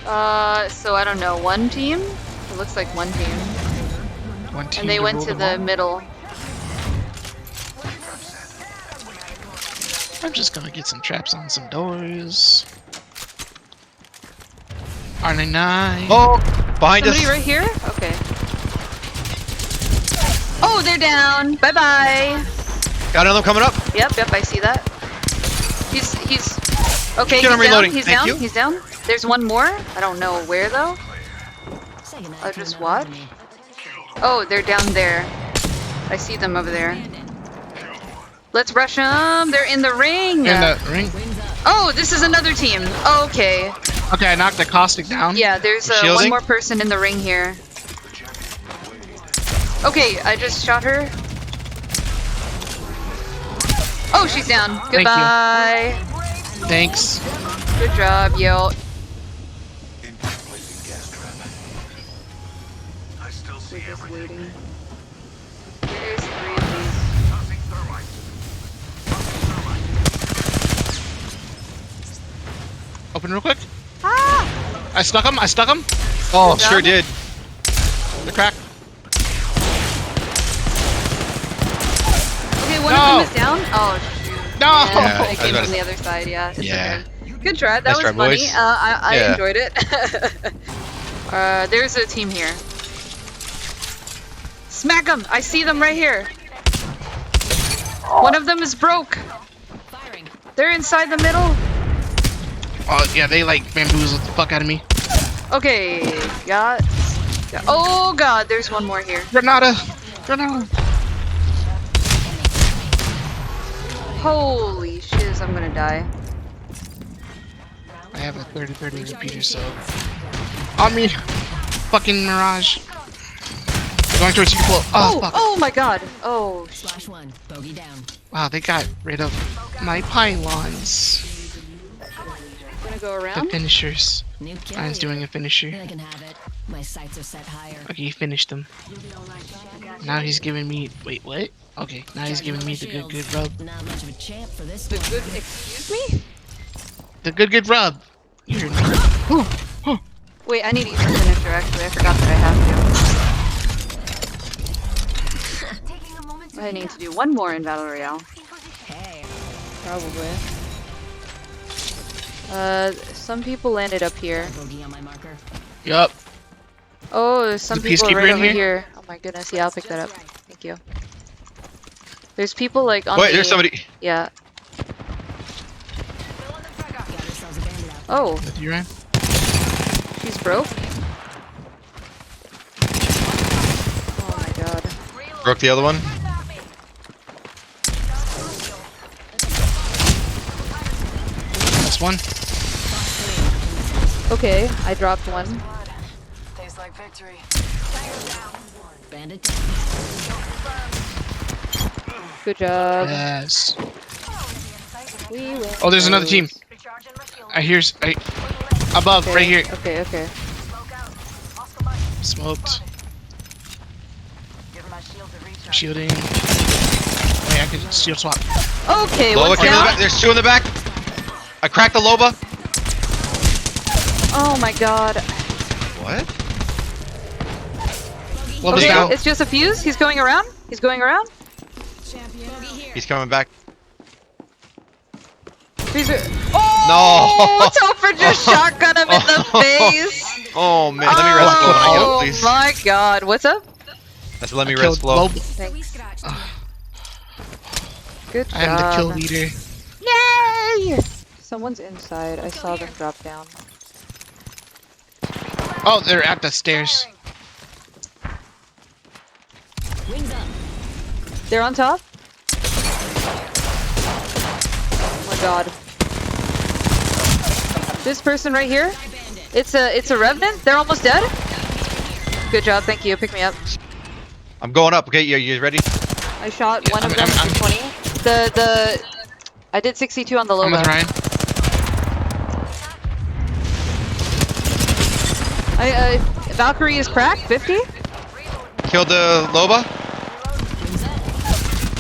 So I don't know. One team? It looks like one team. One team And they went to the middle. I'm just gonna get some traps on some doors. R99. Oh, behind Somebody us. right here? Okay. Oh, they're down. Bye bye. Got another coming up. Yep, I see that. He's okay. Get him reloading. He's Thank down. you. He's down. There's one more. I don't know where though. I'll just watch. Oh, they're down there. I see them over there. Let's rush them. They're in the ring. In the ring. Oh, this is another team. Okay. Okay, I knocked the caustic down. Yeah, there's one Shielding? more person in the ring here. Okay, I just shot her. Oh, she's down. Goodbye. Thanks. Good job, yo. We're just waiting. There's 3 of these. Open real quick. Ah! I stuck him. Oh, Good sure job. did. The crack. Okay, one No. of them is down. Oh, shoot. No. Yeah, I I was came about from to- the other side, yeah. It's Yeah. okay. Good try. That Nice was try, funny. boys. I Yeah. enjoyed it. There's a team here. Smack them! I see them right here. One of them is broke. They're inside the middle. Oh yeah, they like bamboozled the fuck out of me. Okay, got. Oh god, there's one more here. Granada. Holy shiz, I'm gonna die. I have a 30-30 repeater, so on me. Fucking Mirage. Going towards people. Oh, fuck. Oh my god. Oh, Flash 1, bogey down. Wow, they got rid of my pylons. gonna go The around. finishers. New kill. Ryan's doing a finisher. I can have it. My sights are set higher. Okay, he finished them. Now he's giving me. Wait, what? Okay, now he's giving me the good rub. Not much of a champ for this The one. good. Excuse me. The good rub. You heard me. Wait, I need to use the finisher. Actually, I forgot that I have to. I need to do one more in Battle Royale. Hey. Probably. Some people landed up here. Bogey on my marker. Yup. Oh, there's some The people peacekeeper right in over here? here. Oh my goodness, yeah, I'll pick that up. Thank you. There's people like on Wait, the... there's somebody. Yeah. Got ourselves a bandit out. Oh, With you, Ryan? she's broke? Oh my god. Broke the other one. This one. Okay, I dropped one. Tastes like victory. Bandit down. Good job. Yes. We win. Oh, there's another team. Above, Okay, right here. Okay. Smoked. Give my shield a recharge. Shielding. Wait, I could shield swap. Okay, Loba one's came in the down. back. There's 2 in the back. I cracked the Loba. Oh my god. What? Loba's Okay, down. it's just a fuse. He's going around. He's going around. He's coming back. He's oh, No. Topher just shotgun him in the face. Oh man, let me rest flow when I get up, please. Oh my god, what's up? That's let me Killed rest flow. Loba. Thanks. Good job. I am the kill leader. Yay! Someone's inside. I saw them drop down. Oh, they're at the stairs. Wings up. They're on top. Oh my god. This person right here. It's a revenant. They're almost dead. Good job. Thank you. Pick me up. I'm going up. Okay, you ready? I shot Yeah, one of I'm- them I'm- for 20. I did 62 on the low I'm with bar. Ryan. Valkyrie is cracked. 50. Killed the Loba.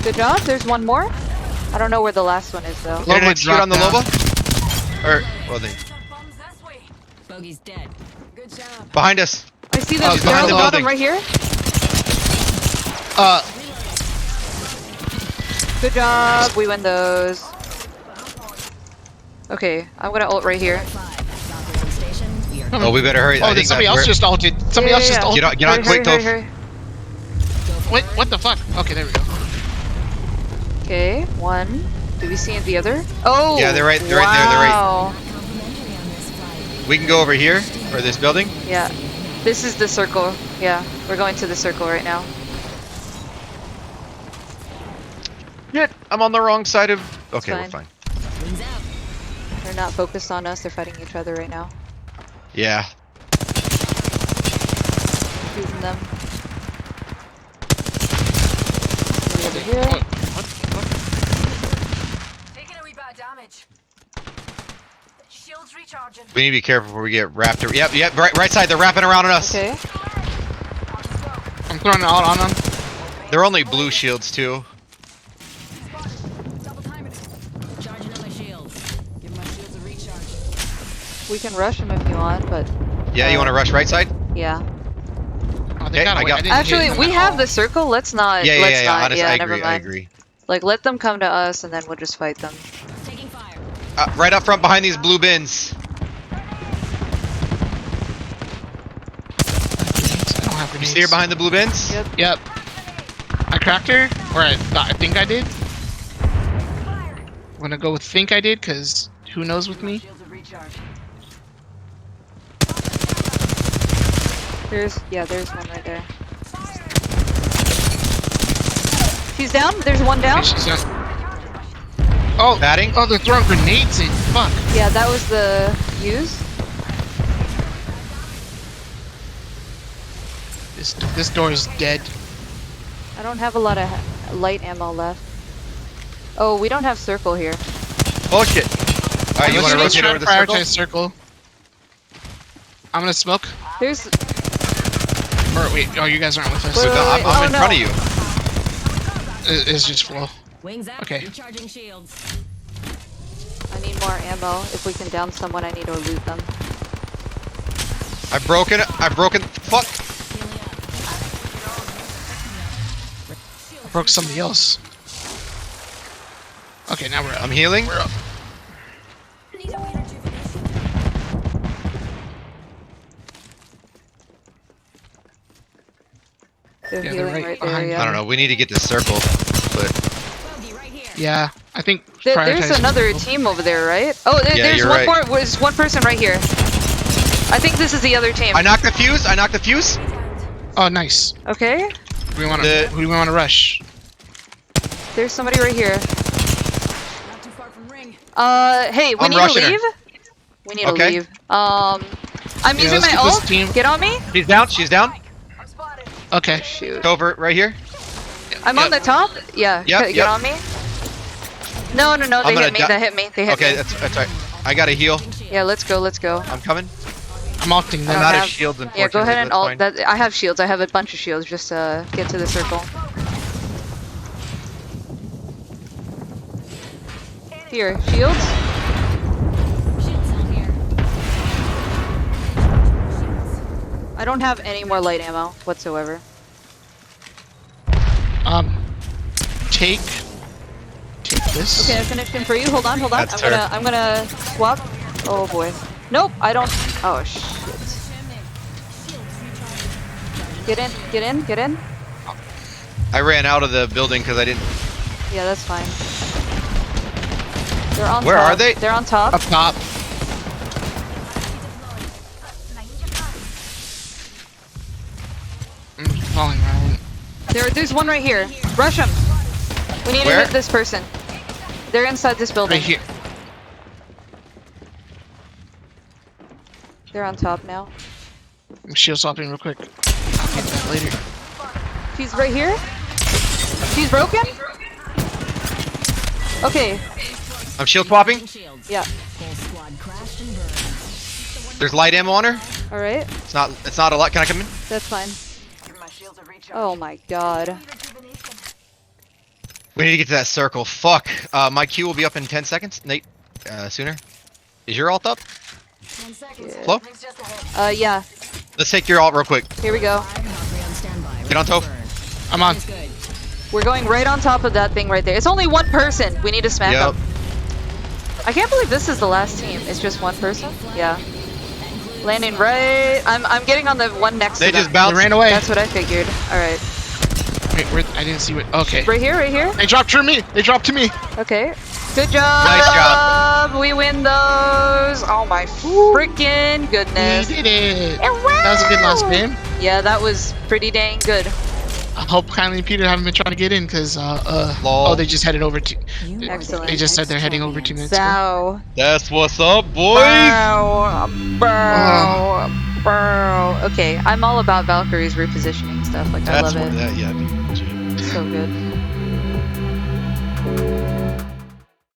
Good job. There's one more. I don't know where the last one is though. Loba Internet shoot dropped on the down. Loba. Or well, they. Bogey's dead. Good job. Behind us. I see them. She's They're on behind the the bottom building. right here. Good job. We win those. Okay, I'm gonna ult right here. 5. Docker on station. We are Oh, we better hurry. Oh, then somebody else just ulted. Somebody else just ulted. Get on quick, Toph. hurry. Wait, what the fuck? Okay, there we go. Okay, one. Do we see the other? Oh! Yeah, they're right there, they're right. Wow. complimentary on this flight. We can go over here, or this building. Yeah. This is the circle. Yeah, we're going to the circle right now. Shit, I'm on the wrong side of... Okay, we're fine. fine. Wings out. They're not focused on us, they're fighting each other right now. Yeah. Confusing them. Over here. Taking a wee bit of damage. Shields recharging. We need to be careful before we get wrapped. Yep, right side. They're wrapping around on us. Okay. I'm throwing it out on them. They're only blue shields, too. Double timing it. Charging on my shields. Give my shields a recharge. We can rush them if you want, but Yeah, you want to rush right side? yeah. Oh, they Okay, got I away. got- didn't hit Actually, them we at have all. the circle. Let's not. Yeah, let's not. honestly, yeah, I never agree, mind. I agree. Like, let them come to us, and then we'll just fight them. Taking fire. Right up front behind these blue bins. I don't have You grenades. see her behind the blue bins? Yep. Yep. I cracked her, or I think I did. I'm gonna go with think I did, cause who knows with me? Shields a recharge. There's one right there. She's down. There's one down. Okay, she's done. Oh, Batting? oh, they're throwing grenades in. Fuck. Yeah, that was the use. This door is dead. I don't have a lot of light ammo left. Oh, we don't have circle here. Oh, shit. Alright, you want to Let's rotate try over to the circle? prioritize circle. I'm gonna smoke. There's. Or wait, oh, you guys aren't with us. Wait, I'm oh, in no. front of you. It's just flow. Wings out. Okay. Recharging shields. I need more ammo. If we can down someone, I need to loot them. I've broken. Fuck. Healing up. I broke somebody else. Okay, now we're up. I'm healing. We're up. Need a wee rejuvenation. They're Yeah, they're healing right right there. behind Yeah. I don't know. We need to get this circle. But Bogey right here. Yeah, I think. There's prioritize another circle. team over there, right? Oh, Yeah, there's you're one right. more. There's one person right here. I think this is the other team. I knocked the fuse. Oh, nice. Okay. We want to. Who do we want to rush? There's somebody right here. Not too far from ring. Hey, we I'm need to rushing her. leave. We need Okay. to leave. I'm Yeah, using let's my get this ult. team- Get on me. She's down. She's down. I'm spotted. Okay. Shoot. Over right here. I'm on the top. Yeah. Yep, Get yep. on me. No. I'm They gonna hit me. They hit me. They hit Okay, me. that's right. I gotta heal. Yeah. Let's go. Let's go. I'm coming. I'm ulting I'm them. out have- of shields, Yeah. unfortunately. Go ahead and that's ult. fine. That I have shields. I have a bunch of shields. Just get to the circle. Here, shields. Shields out here. I don't have any more light ammo whatsoever. Take this. Okay, I finished him for you. Hold on. That's I'm gonna swap. Oh boy. Nope, I don't. Oh shit. Get in. I ran out of the building because I didn't. Yeah, that's fine. They're on Where top. are they? They're on top. Up top. I'm falling around. There's one right here. Rush him. We need to Where? hit this person. They're inside this building. Right here. They're on top now. I'm shield swapping real quick. I'll get that later. She's right here. She's broken. Okay. I'm shield swapping. Shields. Yeah. Whole squad crashed and burned. There's light ammo on her. All right. It's not a lot. Can I come in? That's fine. Give my shields a recharge. Oh my god. Rejuvenation. We need to get to that circle. Fuck. My Q will be up in 10 seconds. Nate, sooner. Is your ult up? Flo? Rings just ahead. Yeah. Let's take your alt real quick. Here we go. Valkyrie on standby. Get on ready to top. burn. I'm on. Is good. We're going right on top of that thing right there. It's only one person. We need to smack Yep. them. I can't believe this is the last team. It's just one person. Yeah. Landing right. I'm getting on the one next They to them. just bounced. They ran away. That's what I figured. All right. Wait, where? I didn't see what. Okay. Right here. Right here. They dropped to me. They dropped to me. Okay. Good job. Nice job. We win those. Oh my freaking We goodness. did it. That was a good last game. Yeah, that was pretty dang good. I hope Kylie and Peter haven't been trying to get in because Lol. oh, they just headed over to. Excellent. They just said they're heading over 2 minutes ago. Bow. That's what's up, boys. Bow. Bow. Bow. Okay, I'm all about Valkyrie's repositioning stuff. Like, I That's love what it. that. Yeah. Dude. So good.